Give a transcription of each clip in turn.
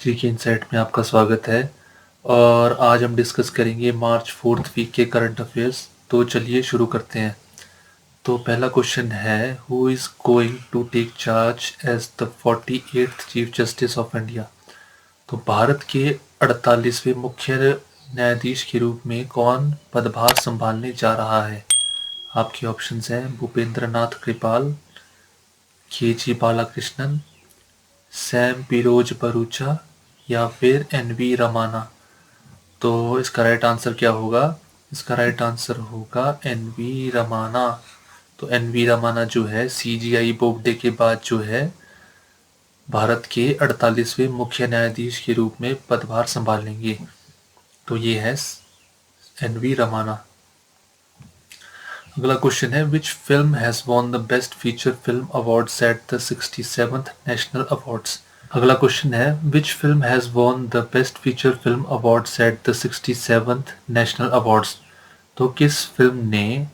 GK insight में आपका स्वागत है। और आज हम डिस्कस करेंगे मार्च 4th वीक के करंट अफेयर्स। तो चलिए शुरू करते हैं। तो पहला क्वेश्चन है, who is going to take charge as the 48th chief justice of India. तो भारत के 48वें मुख्य न्यायाधीश के रूप में कौन पदभार संभालने जा रहा है। आपके ऑप्शंस हैं भूपेंद्र नाथ कृपाल, के जी बालाकृष्णन, सैम पिरोज बरूचा या फिर एन वी रमाना। तो इसका राइट आंसर क्या होगा? इसका राइट आंसर होगा एन वी रमाना। तो एन वी रमाना जो है CGI बोबडे के बाद जो है भारत के 48वें मुख्य न्यायाधीश के रूप में पदभार संभालेंगे। तो ये है एन वी रमाना। अगला क्वेश्चन है, which film has won the best feature film awards at the 67th national awards. अगला क्वेश्चन है, which film has won the best feature film awards at the 67th national awards. तो किस film ने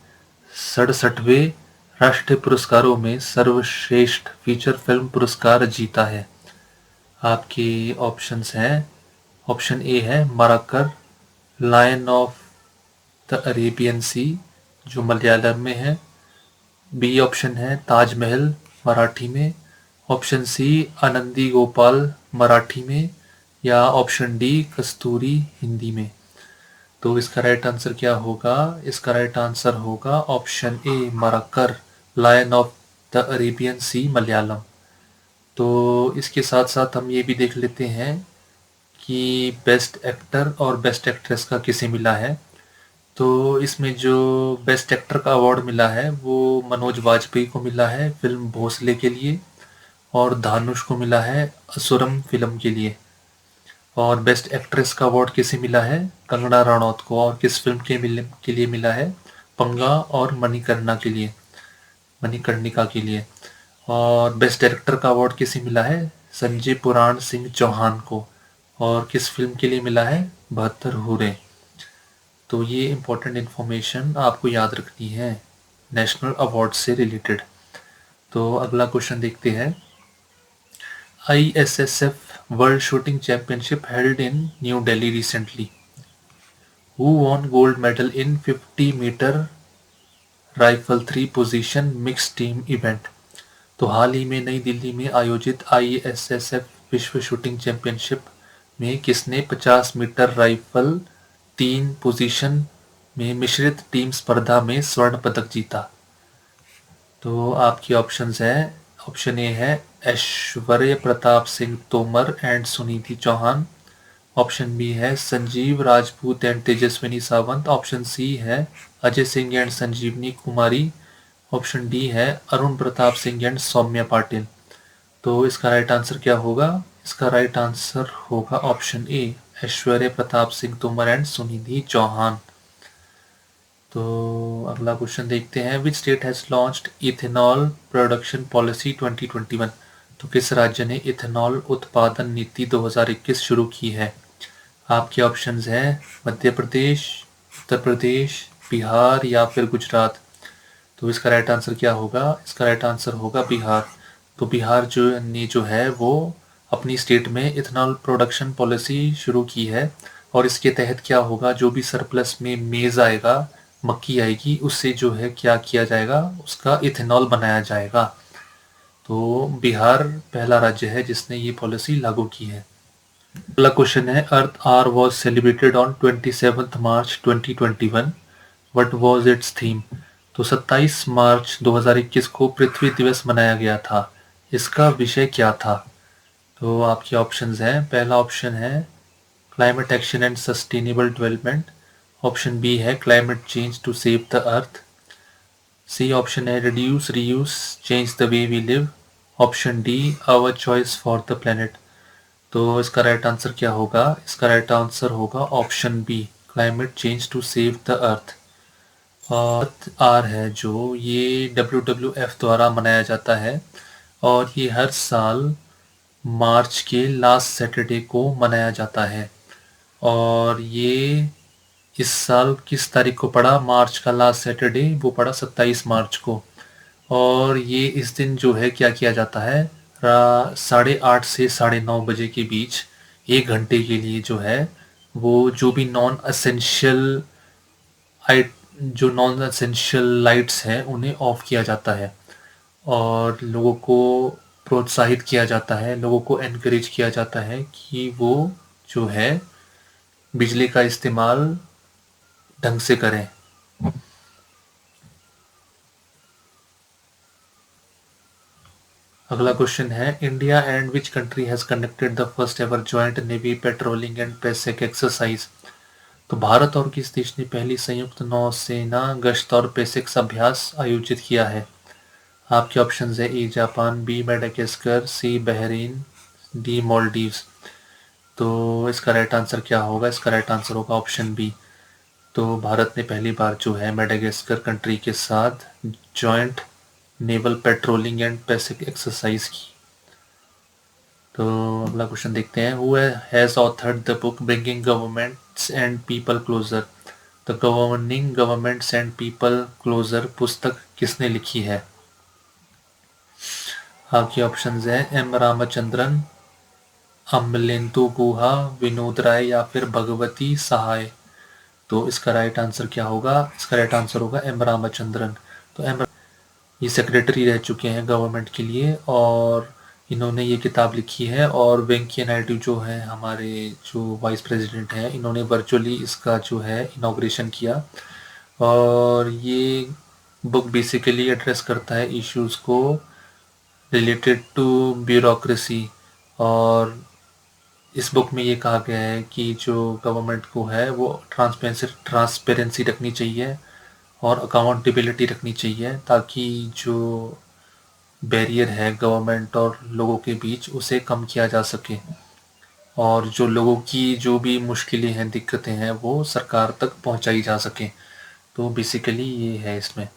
67वें राष्ट्रीय पुरस्कारों में सर्वश्रेष्ठ फीचर फिल्म पुरस्कार जीता है। आपके ऑप्शंस हैं, ऑप्शन ए है Marakkar, lion of the Arabian sea जो मलयालम में है। बी ऑप्शन है ताजमहल मराठी में। ऑप्शन सी आनंदी गोपाल मराठी में। या ऑप्शन डी कस्तूरी हिंदी में। तो इसका राइट आंसर क्या होगा? इसका राइट आंसर होगा option A Marakkar, lion of the Arabian sea Malayalam. तो इसके साथ साथ हम ये भी देख लेते हैं कि बेस्ट एक्टर और बेस्ट एक्ट्रेस का किसे मिला है। तो इसमें जो बेस्ट एक्टर का अवार्ड मिला है वो मनोज वाजपेयी को मिला है फिल्म भोसले के लिए, और धानुष को मिला है असुरम फिल्म के लिए। और बेस्ट एक्ट्रेस का अवार्ड किसे मिला है? कंगना रनौत को। और किस फिल्म के लिए मिला है? पंगा और मणिकर्णिका के लिए, मणिकर्णिका के लिए। और बेस्ट डायरेक्टर का अवार्ड किसे मिला है? संजय पुराण सिंह चौहान को। और किस फिल्म के लिए मिला है? 72 हुर्रे। तो ये इम्पोर्टेंट इन्फॉर्मेशन आपको याद रखनी है नेशनल अवार्ड से रिलेटेड। तो अगला क्वेश्चन देखते हैं, ISSF world shooting championship held in New Delhi recently, who won gold medal in 50 metre rifle 3 position mix team event. तो हाल ही में नई दिल्ली में आयोजित ISSF विश्व शूटिंग चैंपियनशिप में किसने 50 मीटर राइफल 3 पोजीशन में मिश्रित टीम स्पर्धा में स्वर्ण पदक जीता। तो आपकी ऑप्शंस हैं, ऑप्शन ए है Aishwarya Pratap Singh Tomar and Suniti Chauhan. Option B है Sanjeev Rajput and Tejaswini Sawant. Option C है Ajay Singh and Sanjeevani Kumari. Option D है अरुण प्रताप सिंह एंड सौम्या पाटिल। तो इसका राइट आंसर क्या होगा? इसका राइट आंसर होगा option A Aishwarya Pratap Singh Tomar and Sunidhi Chauhan. तो अगला क्वेश्चन देखते हैं, which state has launched ethanol production policy 2021। तो किस राज्य ने इथेनॉल उत्पादन नीति 2021 शुरू की है? आपके ऑप्शंस हैं मध्य प्रदेश, उत्तर प्रदेश, बिहार या फिर गुजरात। तो इसका राइट आंसर क्या होगा? इसका राइट आंसर होगा बिहार। तो बिहार जो है वो अपनी स्टेट में इथेनॉल प्रोडक्शन पॉलिसी शुरू की है। और इसके तहत क्या होगा, जो भी सरप्लस में मेज़ आएगा, मक्की आएगी, उससे जो है क्या किया जाएगा, उसका इथेनॉल बनाया जाएगा। तो बिहार पहला राज्य है जिसने ये पॉलिसी लागू की है। अगला क्वेश्चन है, earth hour was celebrated on 27 March 2021, what was its theme. तो 27 मार्च 2021 को पृथ्वी दिवस मनाया गया था, इसका विषय क्या था? तो आपके ऑप्शंस हैं, पहला ऑप्शन है climate action and sustainable development. Option B है climate change to save the earth. C option है reduce reuse change the way we live. Option D our choice for the planet. तो इसका right answer क्या होगा? इसका right answer होगा option B climate change to save the earth. Earth hour है जो ये WWF द्वारा मनाया जाता है, और ये हर साल मार्च के लास्ट सैटरडे को मनाया जाता है। और ये इस साल किस तारीख को पड़ा? मार्च का लास्ट सैटरडे वो पड़ा 27 मार्च को। और ये इस दिन जो है क्या किया जाता है, 8:30 से 9:30 बजे के बीच 1 घंटे के लिए जो है वो जो भी नॉन एसेंशियल लाइट्स हैं उन्हें ऑफ किया जाता है और लोगों को प्रोत्साहित किया जाता है, लोगों को एनकरेज किया जाता है कि वो जो है बिजली का इस्तेमाल ढंग से करें। अगला क्वेश्चन है, India and which country has conducted the first ever joint navy patrolling and PASSEX exercise. तो भारत और किस देश ने पहली संयुक्त नौसेना गश्त और पेसेक्स अभ्यास आयोजित किया है। आपके ऑप्शंस है A Japan, B Madagascar, C Bahrain, D Maldives. तो इसका राइट आंसर क्या होगा, इसका राइट आंसर होगा ऑप्शन बी। तो भारत ने पहली बार जो है मेडागास्कर कंट्री के साथ joint naval patrolling and Pacific exercise की। तो अगला क्वेश्चन देखते हैं, who has authored the book bringing governments and people closer. The governing governments and people closer पुस्तक किसने लिखी है। आपके ऑप्शंस हैं एम रामचंद्रन, अमलेंदु गुहा, विनोद राय या फिर भगवती सहाय। तो इसका राइट आंसर क्या होगा, इसका राइट आंसर होगा एम रामचंद्रन। तो ये सेक्रेटरी रह चुके हैं गवर्नमेंट के लिए और इन्होंने ये किताब लिखी है और वेंकैया नायडू जो है हमारे जो वाइस प्रेसिडेंट हैं, इन्होंने वर्चुअली इसका जो है इनॉग्रेशन किया। और ये बुक बेसिकली एड्रेस करता है इश्यूज को रिलेटेड टू ब्यूरोक्रेसी। और इस बुक में ये कहा गया है कि जो गवर्नमेंट को है वो ट्रांसपेरेंसी रखनी चाहिए और अकाउंटेबिलिटी रखनी चाहिए ताकि जो बैरियर है गवर्नमेंट और लोगों के बीच उसे कम किया जा सके और जो लोगों की जो भी मुश्किलें हैं, दिक्कतें हैं, वो सरकार तक पहुंचाई जा सके। तो बेसिकली ये है इसमें।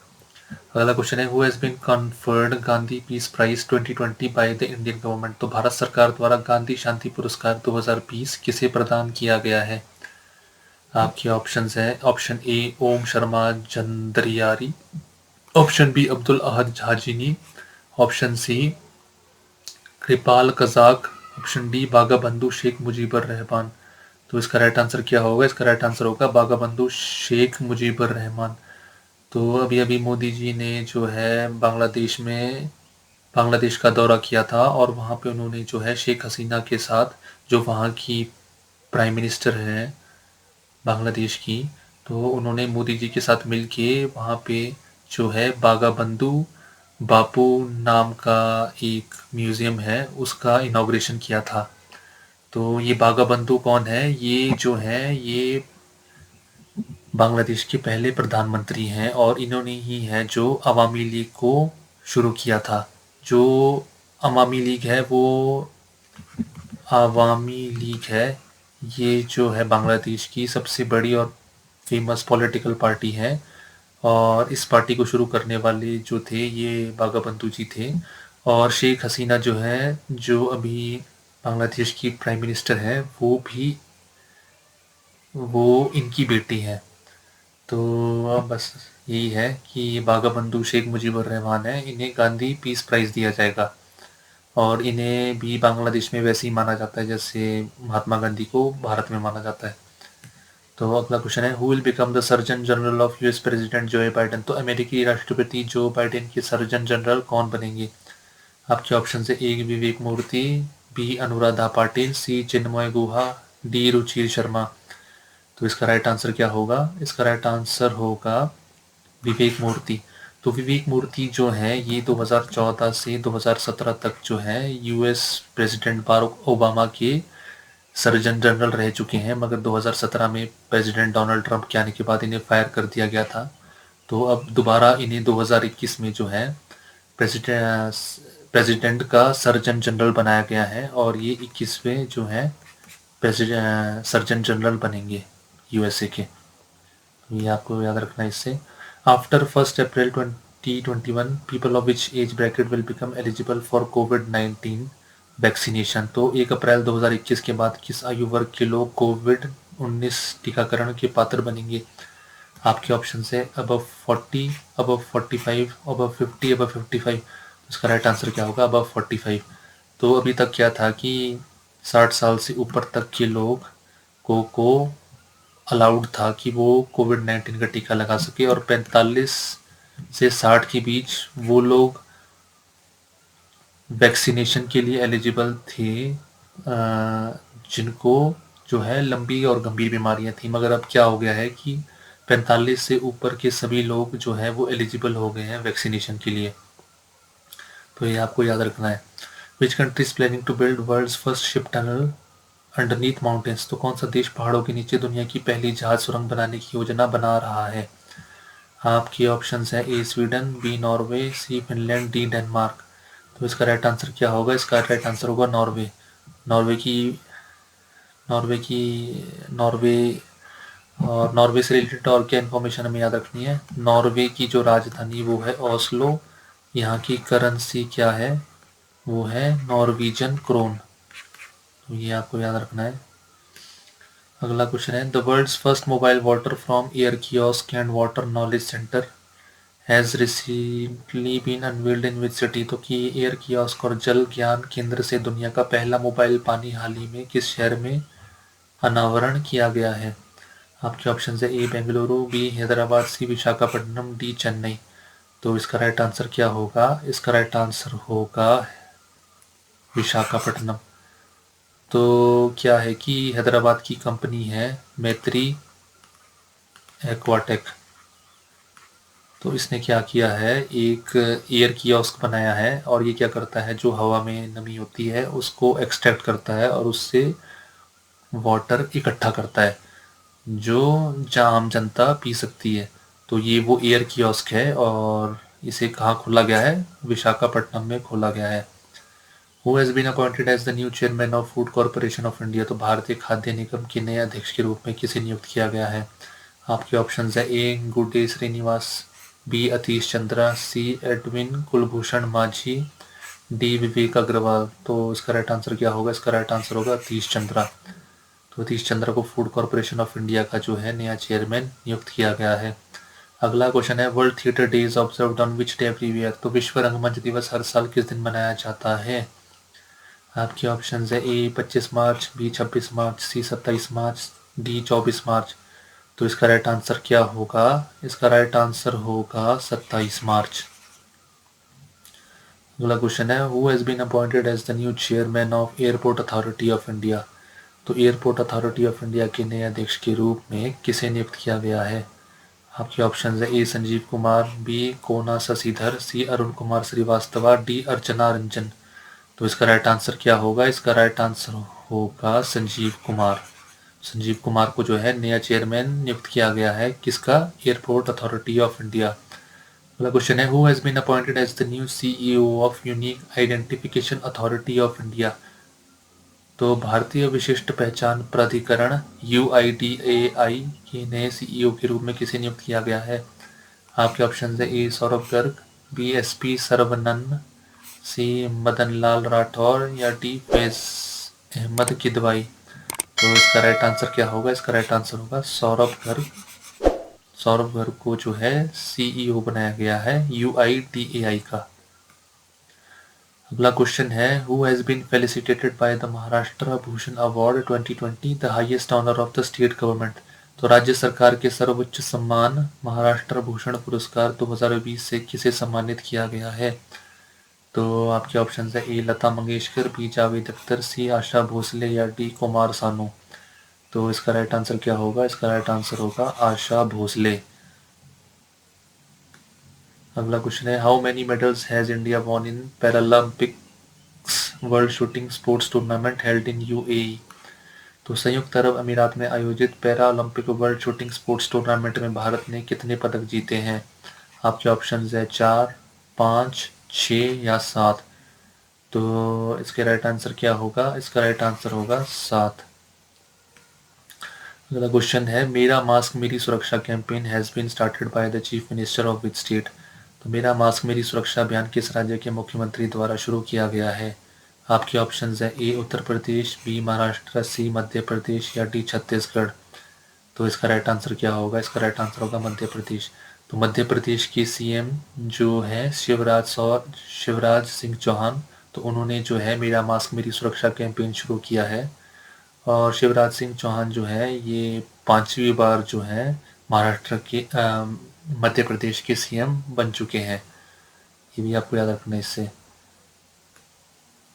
अगला क्वेश्चन है, who has been conferred Gandhi peace prize 2020 by the Indian government. तो भारत सरकार द्वारा गांधी शांति पुरस्कार 2020 किसे प्रदान किया गया है। आपके ऑप्शंस है, option A Om Sharma Jandriyari, option B Abdul Ahad Hajini, option C Kirpal Kazak, option D Baga Bandhu Sheikh Mujibur Rahman. तो इसका राइट आंसर क्या होगा, इसका राइट आंसर होगा बागा बंधु शेख मुजीबर रहमान। तो अभी अभी मोदी जी ने जो है बांग्लादेश का दौरा किया था और वहाँ पे उन्होंने जो है शेख हसीना के साथ, जो वहाँ की प्राइम मिनिस्टर हैं बांग्लादेश की, तो उन्होंने मोदी जी के साथ मिलके वहाँ पे जो है बागा बंधु बापू नाम का एक म्यूज़ियम है उसका इनॉग्रेशन किया था। तो ये बागा बंधु कौन है, ये जो है ये बांग्लादेश के पहले प्रधानमंत्री हैं और इन्होंने ही है जो अवामी लीग को शुरू किया था। जो अवामी लीग है वो अवामी लीग है, ये जो है बांग्लादेश की सबसे बड़ी और फेमस पॉलिटिकल पार्टी है और इस पार्टी को शुरू करने वाले जो थे ये बागा बंधु जी थे। और शेख हसीना जो है, जो अभी बांग्लादेश की प्राइम मिनिस्टर है, वो इनकी बेटी है। तो अब बस यही है कि ये बागा बंधु शेख मुजीबुर रहमान है, इन्हें गांधी पीस प्राइज़ दिया जाएगा और इन्हें भी बांग्लादेश में वैसे ही माना जाता है जैसे महात्मा गांधी को भारत में माना जाता है। तो अगला क्वेश्चन है, who will become the surgeon general of US president Joe Biden. तो अमेरिकी राष्ट्रपति जो बाइडेन के सर्जन जनरल कौन बनेंगे। आपके ऑप्शन है, ए विवेक मूर्ति, बी अनुराधा पाटिल, सी चिन्मय गुहा, डी रुचिर शर्मा। तो इसका राइट आंसर क्या होगा, इसका राइट आंसर होगा विवेक मूर्ति। तो विवेक मूर्ति जो है ये 2014 से 2017 तक जो है यूएस प्रेसिडेंट बाराक ओबामा के सर्जन जनरल रह चुके हैं, मगर 2017 में प्रेसिडेंट डोनाल्ड ट्रंप के आने के बाद इन्हें फायर कर दिया गया था। तो अब दोबारा इन्हें 2021 में जो है प्रेसिडेंट का सर्जन जनरल बनाया गया है और ये 21वें जो है प्रेसिडेंट सर्जन जनरल बनेंगे यूएसए के। ये आपको याद रखना है इससे। After 1 April 2021 people of which age bracket will become eligible for covid vaccination. तो 1 अप्रैल 2021 के बाद किस आयु वर्ग के लोग कोविड-19 टीकाकरण के पात्र बनेंगे। आपके ऑप्शन है अबव 40, अबव 45, अबव 50, अबव 55। इसका राइट आंसर क्या होगा, अबव 45। तो अभी तक क्या था कि 60 साल से ऊपर तक के लोग को अलाउड था कि वो कोविड-19 का टीका लगा सके, और 45 से 60 के बीच वो लोग वैक्सीनेशन के लिए एलिजिबल थे, जिनको जो है लंबी और गंभीर बीमारियां थी। मगर अब क्या हो गया है कि 45 से ऊपर के सभी लोग जो है वो एलिजिबल हो गए हैं वैक्सीनेशन के लिए। तो ये आपको याद रखना है। Which country is planning to build world's first ship tunnel underneath mountains? तो कौन सा देश पहाड़ों के नीचे दुनिया की पहली जहाज सुरंग बनाने की योजना बना रहा है? आपके ऑप्शंस है ए स्वीडन, बी नॉर्वे, सी फिनलैंड, डी डेनमार्क। तो इसका राइट आंसर क्या होगा? इसका राइट आंसर होगा नॉर्वे। नॉर्वे की नॉर्वे की नॉर्वे और नॉर्वे से रिलेटेड और क्या इन्फॉर्मेशन हमें याद रखनी है? नॉर्वे की जो राजधानी वो है ओस्लो। यहाँ की करेंसी क्या है? वो है नॉर्वीजन क्रोन। तो ये आपको याद रखना है। अगला क्वेश्चन है, the world's first mobile water from air kiosk and water knowledge centre has recently been unveiled in which city? तो कि एयर कियोस्क और जल ज्ञान केंद्र से दुनिया का पहला मोबाइल पानी हाल ही में किस शहर में अनावरण किया गया है? आपके ऑप्शन है ए बेंगलुरु, बी हैदराबाद, सी विशाखापट्टनम, डी चेन्नई। तो इसका राइट आंसर क्या होगा? इसका राइट आंसर होगा विशाखापट्टनम। तो क्या है कि हैदराबाद की कंपनी है मैत्री एक्वाटेक। तो इसने क्या किया है, एक एयर कियोस्क बनाया है, और ये क्या करता है, जो हवा में नमी होती है उसको एक्सट्रैक्ट करता है और उससे वाटर इकट्ठा करता है जो आम जनता पी सकती है। तो ये वो एयर कियोस्क है, और इसे कहाँ खोला गया है? विशाखापट्टनम में खोला गया है। Who has been appointed as the new chairman of food corporation of India? तो भारतीय खाद्य निगम के नए अध्यक्ष के रूप में किसे नियुक्त किया गया है? आपके ऑप्शन है ए गुडे श्रीनिवास, बी अतीश चंद्रा, सी एडविन कुलभूषण माझी, डी विवेक अग्रवाल। तो इसका राइट आंसर क्या होगा? इसका राइट आंसर होगा अतीश चंद्रा। तो अतीश चंद्रा को फूड कॉर्पोरेशन ऑफ इंडिया का जो है नया चेयरमैन नियुक्त किया गया है। अगला क्वेश्चन है, world theatre day is observed on which day every year? तो विश्व रंगमंच दिवस हर साल किस दिन मनाया जाता है? आपके ऑप्शन है ए 25 मार्च, बी 26 मार्च, सी 27 मार्च, डी 24 मार्च। तो इसका राइट आंसर क्या होगा? इसका राइट आंसर होगा 27 मार्च। अगला क्वेश्चन है, who has been appointed as the new chairman of airport authority of India? तो एयरपोर्ट अथॉरिटी ऑफ इंडिया के नए अध्यक्ष के रूप में किसे नियुक्त किया गया है? आपके ऑप्शन है ए संजीव कुमार, बी कोना शशिधर, सी अरुण कुमार श्रीवास्तव, डी अर्चना रंजन। तो इसका राइट आंसर क्या होगा? इसका राइट आंसर होगा संजीव कुमार। संजीव कुमार को जो है नया चेयरमैन नियुक्त किया गया है, किसका? Airport authority of India. अगला क्वेश्चन है, who has been appointed as the new CEO of unique identification authority of India? तो भारतीय विशिष्ट पहचान प्राधिकरण यूआईडीएआई के नए सीईओ के रूप में किसे नियुक्त किया गया है? आपके ऑप्शन है ए सौरभ गर्ग, बी एसपी सरवनन, सी मदन लाल राठौर, या डी फैज अहमद किदवाई। तो इसका राइट आंसर क्या होगा? इसका राइट आंसर होगा सौरभ गर्ग। सौरभ गर्ग को जो है सीईओ बनाया गया है यूआईडीएआई का। अगला क्वेश्चन है, who has been felicitated by the Maharashtra Bhushan award 2020, the highest honour of the state government? तो राज्य सरकार के सर्वोच्च सम्मान महाराष्ट्र भूषण पुरस्कार 2020 से किसे सम्मानित किया गया है? तो आपके ऑप्शन है ए लता मंगेशकर, बी जावेद अख्तर, सी आशा भोसले, या डी कुमार सानू। तो इसका राइट आंसर क्या होगा? इसका राइट आंसर होगा आशा भोसले। अगला क्वेश्चन है, how many medals has India won in Paralympics world shooting sports tournament held in UAE? तो संयुक्त अरब अमीरात में आयोजित para Olympic world shooting sports tournament में भारत ने कितने पदक जीते हैं? आपके ऑप्शन है 4, 5, 6 या 7। तो इसके राइट आंसर क्या होगा? इसका राइट आंसर होगा 7। अगला क्वेश्चन है, मेरा मास्क मेरी सुरक्षा campaign has been started by the chief minister of which state? तो मेरा मास्क मेरी सुरक्षा अभियान किस राज्य के मुख्यमंत्री द्वारा शुरू किया गया है? आपके ऑप्शन है ए उत्तर प्रदेश, बी महाराष्ट्र, सी मध्य प्रदेश, या डी छत्तीसगढ़। तो इसका राइट आंसर क्या होगा? इसका राइट आंसर होगा मध्य प्रदेश। तो मध्य प्रदेश के सीएम जो है शिवराज सिंह चौहान, तो उन्होंने जो है मेरा मास्क मेरी सुरक्षा कैंपेन शुरू किया है। और शिवराज सिंह चौहान जो है ये 5वीं बार जो है महाराष्ट्र के मध्य प्रदेश के सीएम बन चुके हैं। ये भी आपको याद रखना है इससे।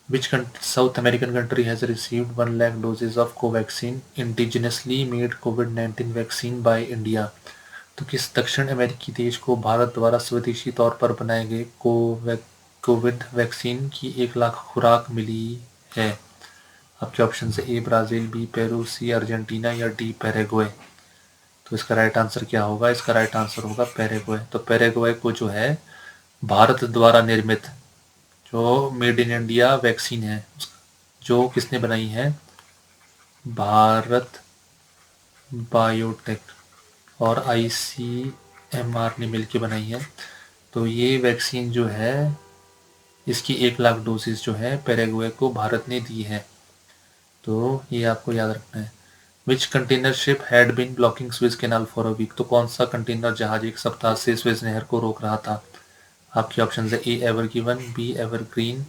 Which South American country has received 1 lakh doses of Covaxin indigenously made COVID-19 vaccine by India? तो किस दक्षिण अमेरिकी देश को भारत द्वारा स्वदेशी तौर पर बनाए गए कोविड वैक्सीन की 1 लाख खुराक मिली है? आपके ऑप्शन है A Brazil, B Peru, C Argentina या डी पैराग्वे। तो इसका राइट आंसर क्या होगा? इसका राइट आंसर होगा पैराग्वे। तो पैराग्वे को जो है भारत द्वारा निर्मित जो मेड इन इंडिया वैक्सीन है जो किसने बनाई है? भारत बायोटेक और आईसीएमआर ने मिलकर बनाई है। तो ये वैक्सीन जो है इसकी 1 लाख डोजेस जो है पैराग्वे को भारत ने दी है। तो ये आपको याद रखना है। Which container ship had been blocking Suez canal for a week? तो कौन सा कंटेनर जहाज एक सप्ताह से स्वेज नहर को रोक रहा था? आपके ऑप्शन है A Ever Given, B Evergreen,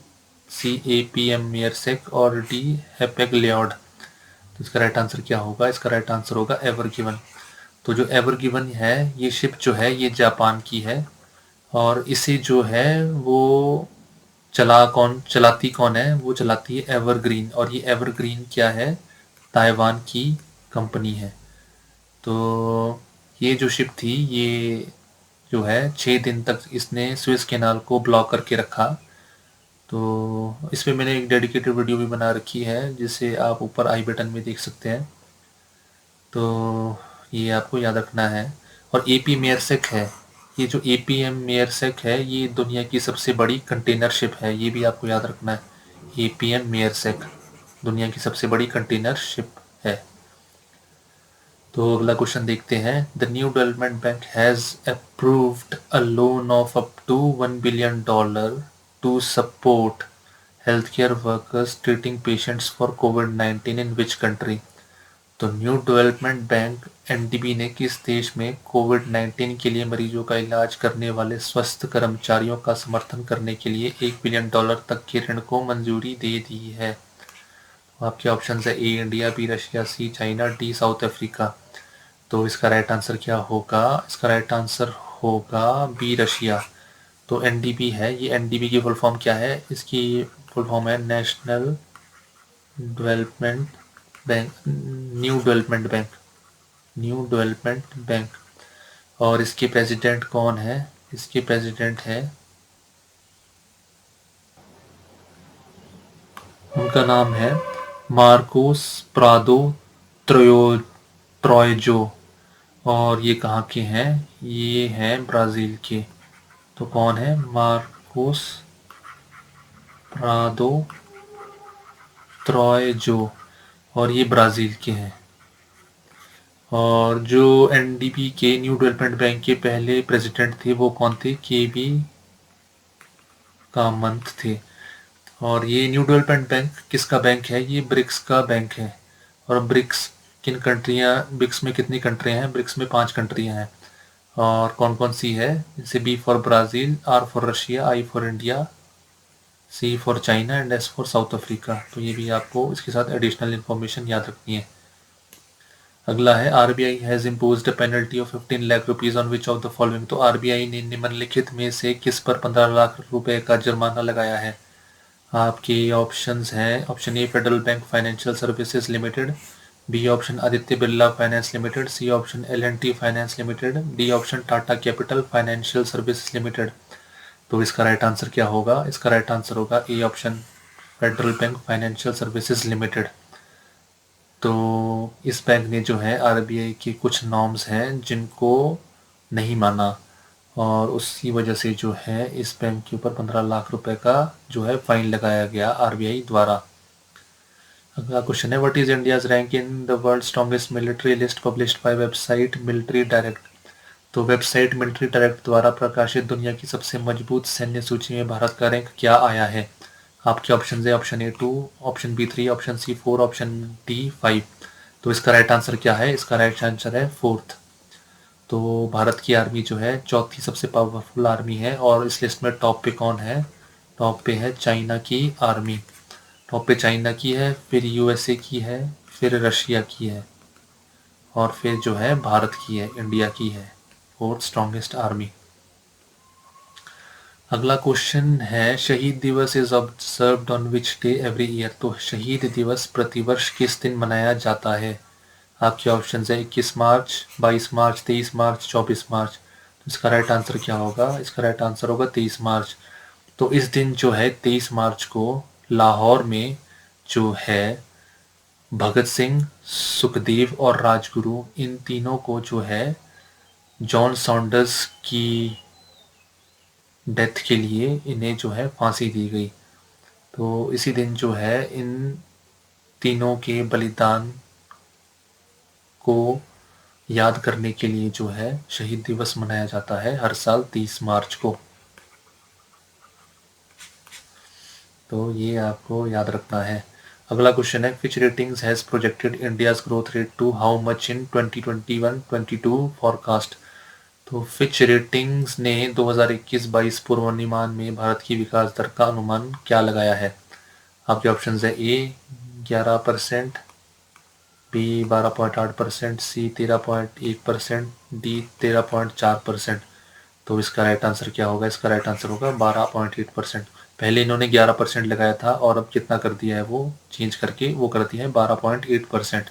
C A P M Maersk और डी हैपेग लियोड। तो इसका राइट आंसर क्या होगा? इसका राइट आंसर होगा एवर गिवन। तो जो एवर गिवन है ये शिप जो है ये जापान की है और इसे जो है वो चलाती कौन है? वो चलाती है एवरग्रीन। और ये एवरग्रीन क्या है? ताइवान की कंपनी है। तो ये जो शिप थी ये जो है 6 दिन तक इसने स्विस कैनाल को ब्लॉक करके रखा। तो इसमें मैंने एक डेडिकेटेड वीडियो भी बना रखी है जिसे आप ऊपर आई बटन में देख सकते हैं। तो ये आपको याद रखना है। और एपी मेयरसेक है, ये जो एपीएम मेयरसेक है ये दुनिया की सबसे बड़ी कंटेनर शिप है। ये भी आपको याद रखना है। एपीएम मेयरसेक दुनिया की सबसे बड़ी कंटेनर शिप है। तो अगला क्वेश्चन देखते हैं। The new development bank has approved a loan of up to $1 billion to support health care workers treating patients for कोविड-19 इन विच कंट्री? तो न्यू डेवलपमेंट बैंक एनडीबी ने किस देश में कोविड-19 के लिए मरीजों का इलाज करने वाले स्वस्थ कर्मचारियों का समर्थन करने के लिए $1 बिलियन तक के ऋण को मंजूरी दे दी है? आपके ऑप्शन है ए इंडिया, बी रशिया, सी चाइना, डी साउथ अफ्रीका। तो इसका राइट आंसर क्या होगा? इसका राइट आंसर होगा बी रशिया। तो एनडीबी है, ये एनडीबी की फुल फॉर्म क्या है? इसकी फुल फॉर्म है national development bank, new development bank, new development bank. और इसके प्रेसिडेंट कौन है? इसके प्रेसिडेंट है, उनका नाम है मार्कोस प्रादो ट्रोयजो। और ये कहाँ के हैं? ये हैं ब्राज़ील के। तो कौन है? मार्कोस प्रादो ट्रोयजो और ये ब्राज़ील के हैं। और जो एनडीबी के न्यू डेवलपमेंट बैंक के पहले प्रेसिडेंट थे वो कौन थे? केवी कामंत थे। और ये न्यू डेवलपमेंट बैंक किसका बैंक है? ये ब्रिक्स का बैंक है। और ब्रिक्स किन कंट्रियां, ब्रिक्स में कितनी कंट्रियां हैं? ब्रिक्स में 5 कंट्रियां हैं। और कौन कौन सी है? जैसे B for Brazil, R for Russia, I for India, C for China and S for South Africa. तो ये भी आपको इसके साथ एडिशनल इन्फॉर्मेशन याद रखनी है। अगला है RBI has imposed a penalty of 15 lakh rupees on which of the following? तो आरबीआई ने निम्नलिखित में से किस पर 15 लाख रुपए का जुर्माना लगाया है? आपके ऑप्शंस हैं। Option A Federal bank financial services limited, B option Aditya Birla finance limited, C option L and T finance limited, D option Tata capital financial services limited. तो इसका राइट आंसर क्या होगा? इसका राइट आंसर होगा A option federal bank financial services limited. तो इस bank ने जो है आरबीआई के कुछ नॉर्म्स हैं जिनको नहीं माना और उसी वजह से जो है इस बैंक के ऊपर 15 लाख रुपए का जो है फाइन लगाया गया आरबीआई द्वारा। अगला क्वेश्चन है what is India's rank in the world strongest military list published by website military direct? तो वेबसाइट मिलिट्री डायरेक्ट द्वारा प्रकाशित दुनिया की सबसे मजबूत सैन्य सूची में भारत का रैंक क्या आया है? आपके ऑप्शन है option A 2, option B 3, option C 4, option D 5। तो इसका राइट आंसर क्या है? इसका राइट आंसर है 4th। तो भारत की आर्मी जो है चौथी सबसे पावरफुल आर्मी है। और इस लिस्ट में टॉप पे कौन है? टॉप पे है चाइना की आर्मी, टॉप पे चाइना की है, फिर यूएसए की है, फिर रशिया की है, और फिर जो है भारत की है, इंडिया की है, फोर्थ स्ट्रॉन्गेस्ट आर्मी। अगला क्वेश्चन है शहीद दिवस is observed on which day every year. तो शहीद दिवस प्रतिवर्ष किस दिन मनाया जाता है? आपके ऑप्शन है 21 मार्च, 22 मार्च, 23 मार्च, 24 मार्च। तो इसका राइट आंसर क्या होगा? इसका राइट आंसर होगा 23 मार्च। तो इस दिन जो है 23 मार्च को लाहौर में जो है भगत सिंह, सुखदेव और राजगुरु, इन तीनों को जो है जॉन सॉन्डर्स की डेथ के लिए इन्हें जो है फांसी दी गई। तो इसी दिन जो है इन तीनों के बलिदान को याद करने के लिए जो है शहीद दिवस मनाया जाता है हर साल 30 मार्च को। तो ये आपको याद रखना है। अगला क्वेश्चन है Fitch ratings has projected India's growth rate to how much in 2021-22 forecast. तो फिच रेटिंग्स ने 2021-22 पूर्वानुमान में भारत की विकास दर का अनुमान क्या लगाया है? आपके ऑप्शन है ए 11%, बी 12.8%, सी 13.1%, डी 13.4%। तो इसका राइट आंसर क्या होगा? इसका राइट आंसर होगा 12.8%। पहले इन्होंने 11% लगाया था और अब कितना कर दिया है, वो चेंज करके वो कर दिया है 12.8%।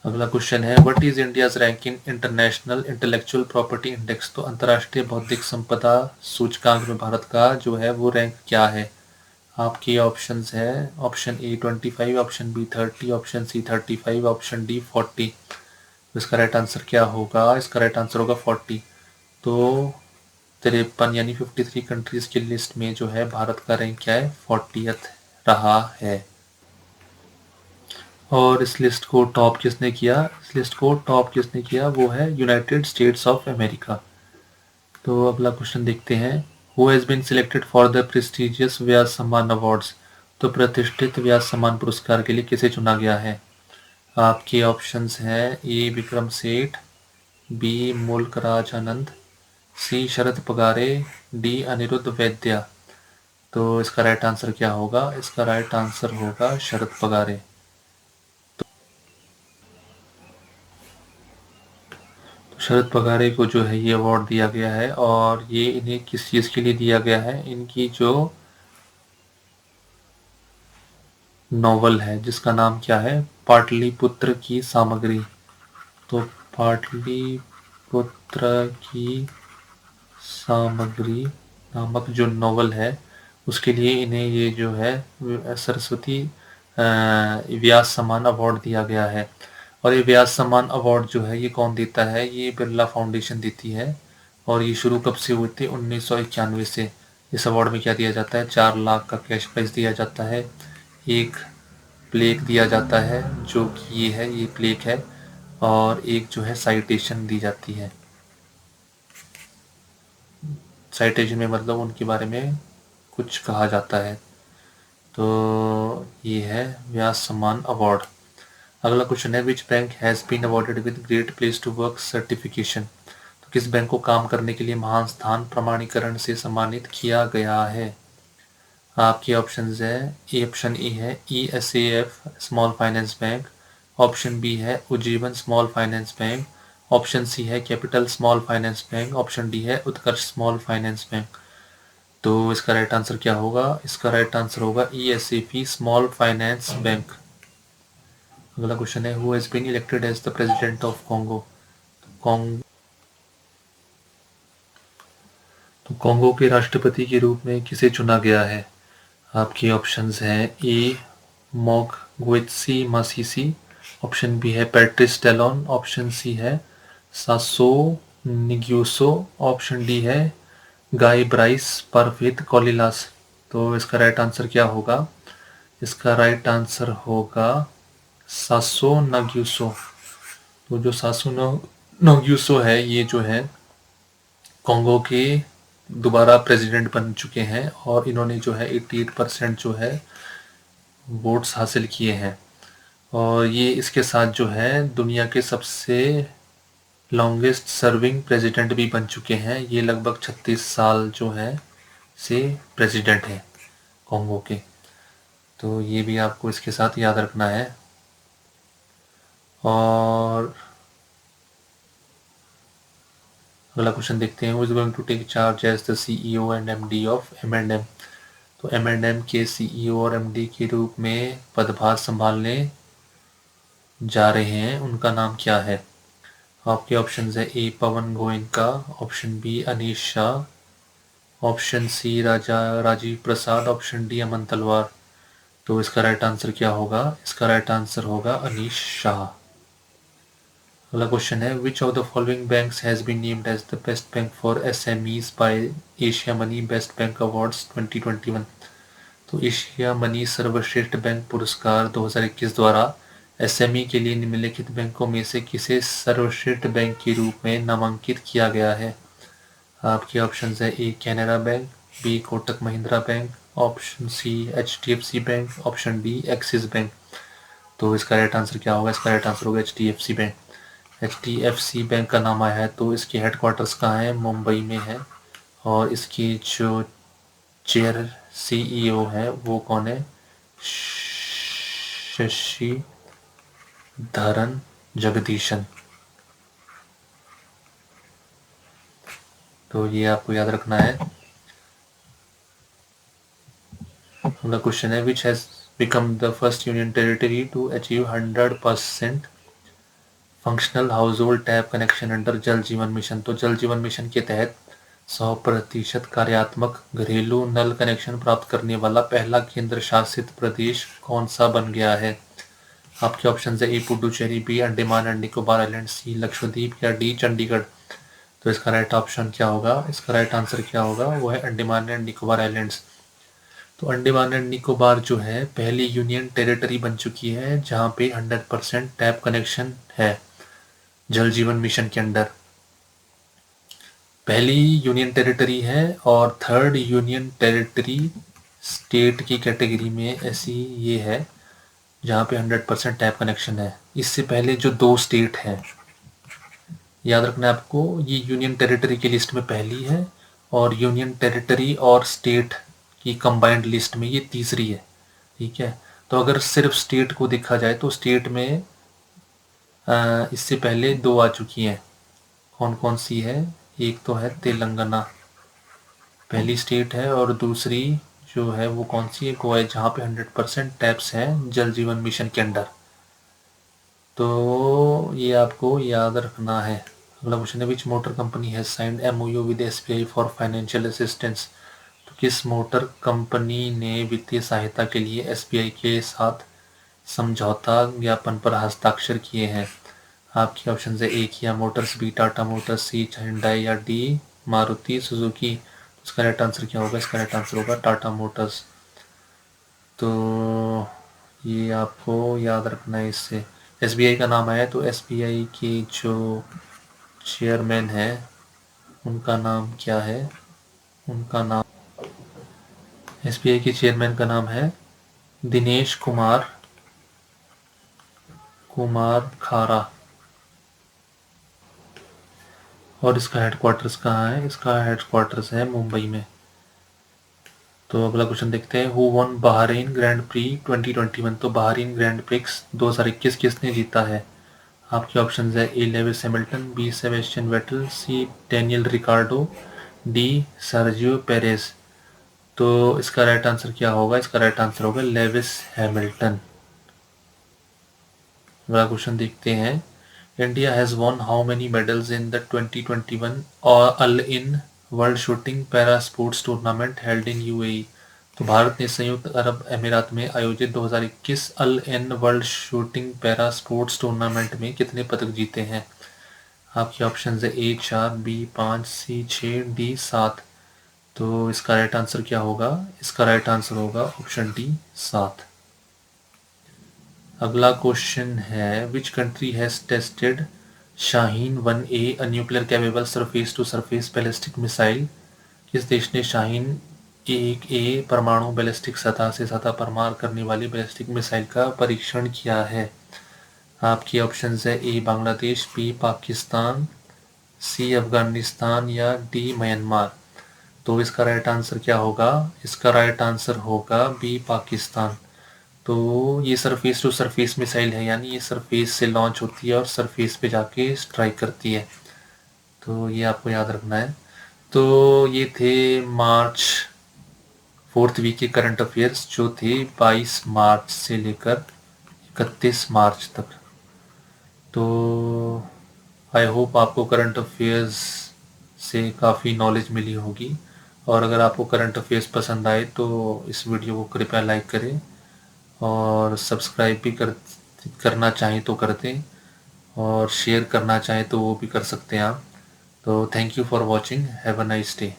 अगला क्वेश्चन है what is India's rank in international intellectual property index. तो अंतर्राष्ट्रीय बौद्धिक संपदा सूचकांक में भारत का जो है वो रैंक क्या है? आपके ऑप्शंस है option A 25, option B 30, option C 35, option D 40। इसका राइट आंसर क्या होगा? इसका राइट आंसर होगा 40। तो 53 यानी 53 कंट्रीज की लिस्ट में जो है भारत का रैंक क्या है? 40th रहा है। और इस लिस्ट को टॉप किसने किया? इस लिस्ट को टॉप किसने किया? वो है यूनाइटेड स्टेट्स ऑफ अमेरिका। तो अगला क्वेश्चन देखते हैं who has been selected for the prestigious Vyas Samman awards. तो प्रतिष्ठित व्यास सम्मान पुरस्कार के लिए किसे चुना गया है? आपके ऑप्शंस हैं ए विक्रम सेठ, बी मुल्क राज आनंद, सी शरद पगारे, डी अनिरुद्ध वैद्या। तो इसका राइट आंसर क्या होगा? इसका राइट आंसर होगा शरद पगारे। तो शरद पगारे को जो है ये अवार्ड दिया गया है और ये इन्हें किस चीज़ के लिए दिया गया है? इनकी जो नॉवल है जिसका नाम क्या है? पाटलिपुत्र की सामग्री। तो पाटलिपुत्र की सामग्री नामक जो नॉवल है उसके लिए इन्हें ये जो है सरस्वती व्यास सम्मान अवार्ड दिया गया है। और ये व्यास सम्मान अवार्ड जो है ये कौन देता है? ये बिरला फाउंडेशन देती है। और ये शुरू कब से हुए थे? 1991 से। इस अवार्ड में क्या दिया जाता है? 4 लाख का कैश प्राइज दिया जाता है, एक प्लेक दिया जाता है जो कि ये प्लेक है, और एक जो है साइटेशन दी जाती है। साइटेशन में मतलब उनके बारे में कुछ कहा जाता है। तो ये है व्यास सम्मान अवार्ड। अगला क्वेश्चन है which bank has been awarded with great place to work certification. तो किस बैंक को काम करने के लिए महान स्थान प्रमाणीकरण से सम्मानित किया गया है? आपके ऑप्शंस है ऑप्शन ए है ESAF small finance bank, option B है Ujjivan small finance bank, option C है Capital small finance bank, option D है उत्कर्ष स्मॉल फाइनेंस बैंक। तो इसका राइट आंसर क्या होगा? इसका राइट आंसर होगा ESAP स्मॉल फाइनेंस बैंक। अगला क्वेश्चन है who has been elected as the president of Congo. तो कॉन्गो के राष्ट्रपति के रूप में किसे चुना गया है? आपके ऑप्शंस हैं ए मोकगुएत्सी मासिसी, ऑप्शन बी है पैट्रिस टैलोन, ऑप्शन सी है सासो निग्यूसो, ऑप्शन डी है गाय ब्राइस परवेत कोलिलास। तो इसका राइट आंसर क्या होगा? इसका राइट आंसर होगा सासो नग्यूसो। तो जो सासो नग्यूसो है ये जो है कॉन्गो के दोबारा प्रेसिडेंट बन चुके हैं और इन्होंने जो है 88% जो है वोट्स हासिल किए हैं। और ये इसके साथ जो है दुनिया के सबसे लॉन्गेस्ट सर्विंग प्रेसिडेंट भी बन चुके हैं। ये लगभग 36 साल जो है से प्रेसिडेंट है कॉन्गो के। तो ये भी आपको इसके साथ याद रखना है। और अगला क्वेश्चन देखते हैं, who is going to take charge as the CEO and MD of M&M. तो एम&एम के सीईओ और एमडी के रूप में पदभार संभालने जा रहे हैं, उनका नाम क्या है? आपके ऑप्शंस है A Pawan Goenka, option B Anish Shah, option C Rajeev Prasad, option D Aman Talwar. तो इसका राइट आंसर क्या होगा? इसका राइट आंसर होगा अनीश शाह। अगला क्वेश्चन है, which of the following banks has been named as the best bank for SMEs by Asia money best bank awards 2021। तो Asia money सर्वश्रेष्ठ बैंक पुरस्कार 2021 द्वारा एसएमई के लिए निम्नलिखित बैंकों में से किसे सर्वश्रेष्ठ बैंक के रूप में नामांकित किया गया है? आपके ऑप्शंस है A Canara bank, B Kotak Mahindra bank, option C HDFC bank, option D Axis bank. तो इसका राइट आंसर क्या होगा? इसका राइट आंसर होगा एचडीएफसी बैंक। एचडीएफसी बैंक का नाम आया है तो इसके हेडक्वार्टर्स कहाँ है? मुंबई में है। और इसकी जो चेयर सीईओ है वो कौन है? शशि धरन जगदीशन। तो ये आपको याद रखना है। अगला क्वेश्चन है, which has become the first union territory to achieve 100% functional household tap connection under Jal Jeevan mission. तो जल जीवन मिशन के तहत 100% कार्यात्मक घरेलू नल कनेक्शन प्राप्त करने वाला पहला केंद्र शासित प्रदेश कौन सा बन गया है? आपके ऑप्शन है A Puducherry, B Andaman and Nicobar island, C Lakshadweep या डी चंडीगढ़। तो इसका राइट ऑप्शन क्या होगा? इसका राइट आंसर क्या होगा? वो है अंडमान एंड निकोबार आइलैंड्स। तो अंडमान एंड निकोबार जो है पहली यूनियन टेरिटरी बन चुकी है जहाँ पे 100% टैप कनेक्शन है जल जीवन मिशन के अंडर। पहली यूनियन टेरिटरी है और थर्ड यूनियन टेरिटरी स्टेट की कैटेगरी में ऐसी ये है जहाँ पे 100% टैप कनेक्शन है। इससे पहले जो 2 स्टेट हैं, याद रखना है आपको, ये यूनियन टेरिटरी की लिस्ट में पहली है और यूनियन टेरिटरी और स्टेट की कंबाइंड लिस्ट में ये तीसरी है। ठीक है, तो अगर सिर्फ स्टेट को देखा जाए तो स्टेट में इससे पहले 2 आ चुकी हैं। कौन कौन सी है? एक तो है तेलंगाना, पहली स्टेट है, और दूसरी जो है वो कौन सी है? गोवा, जहाँ पे 100% टैप्स हैं जल जीवन मिशन के अंडर। तो ये आपको याद रखना है। अगला क्वेश्चन है, which motor company has signed MoU with SBI for financial assistance. तो किस मोटर कंपनी ने वित्तीय सहायता के लिए एसबीआई के साथ समझौता ज्ञापन पर हस्ताक्षर किए हैं? आपके ऑप्शन है ए किया मोटर्स, बी टाटा मोटर्स, सी हुंडई या डी मारुति सुजुकी। इसका राइट आंसर क्या होगा? इसका राइट आंसर होगा टाटा मोटर्स। तो ये आपको याद रखना है। इससे एसबीआई का नाम आया तो एसबीआई के जो चेयरमैन है उनका नाम क्या है? उनका नाम, एसबीआई के चेयरमैन का नाम है दिनेश कुमार खारा। और इसका हेडक्वार्टर्स कहाँ है? इसका हेडक्वार्टर्स है मुंबई में। तो अगला क्वेश्चन देखते हैं, who one Bahrain grand pre 2021। तो बहरीन ग्रैंड प्रिक्स 2021 किसने जीता है? आपके ऑप्शन है A Lewis Hamilton, B Sebastian Vettel, C Daniel Ricciardo, D Sergio Perez. तो इसका राइट आंसर क्या होगा? इसका राइट आंसर होगा लेविस हैमिल्टन। अगला क्वेश्चन देखते हैं, India has won how many medals in the 2021 all in world shooting para sports tournament held in UAE. तो भारत ने संयुक्त अरब अमीरात में आयोजित 2021 all in world shooting para sports tournament में कितने पदक जीते हैं? आपके ऑप्शन है ए 4, बी 5, सी 6, डी 7। तो इसका राइट आंसर क्या होगा? इसका राइट आंसर होगा ऑप्शन डी 7। अगला क्वेश्चन है, which country has tested Shaheen 1A a nuclear capable surface to surface ballistic missile. किस देश ने शाहीन 1A परमाणु बैलिस्टिक सतह से सतह पर मार करने वाली बैलिस्टिक मिसाइल का परीक्षण किया है? आपके ऑप्शन है ए बांग्लादेश, बी पाकिस्तान, सी अफगानिस्तान या डी म्यांमार। तो इसका राइट आंसर क्या होगा? इसका राइट आंसर होगा बी, पाकिस्तान। तो ये सरफेस टू सरफेस मिसाइल है, यानी ये सरफेस से लॉन्च होती है और सरफेस पे जाके स्ट्राइक करती है। तो ये आपको याद रखना है। तो ये थे मार्च 4th वीक के करंट अफेयर्स जो थे 22 मार्च से लेकर 31 मार्च तक। तो आई होप आपको करंट अफेयर्स से काफ़ी नॉलेज मिली होगी, और अगर आपको करंट अफेयर्स पसंद आए तो इस वीडियो को कृपया लाइक करें, और सब्सक्राइब भी करना चाहें तो कर दें, और शेयर करना चाहें तो वो भी कर सकते हैं आप। तो thank you for watching, have a nice day.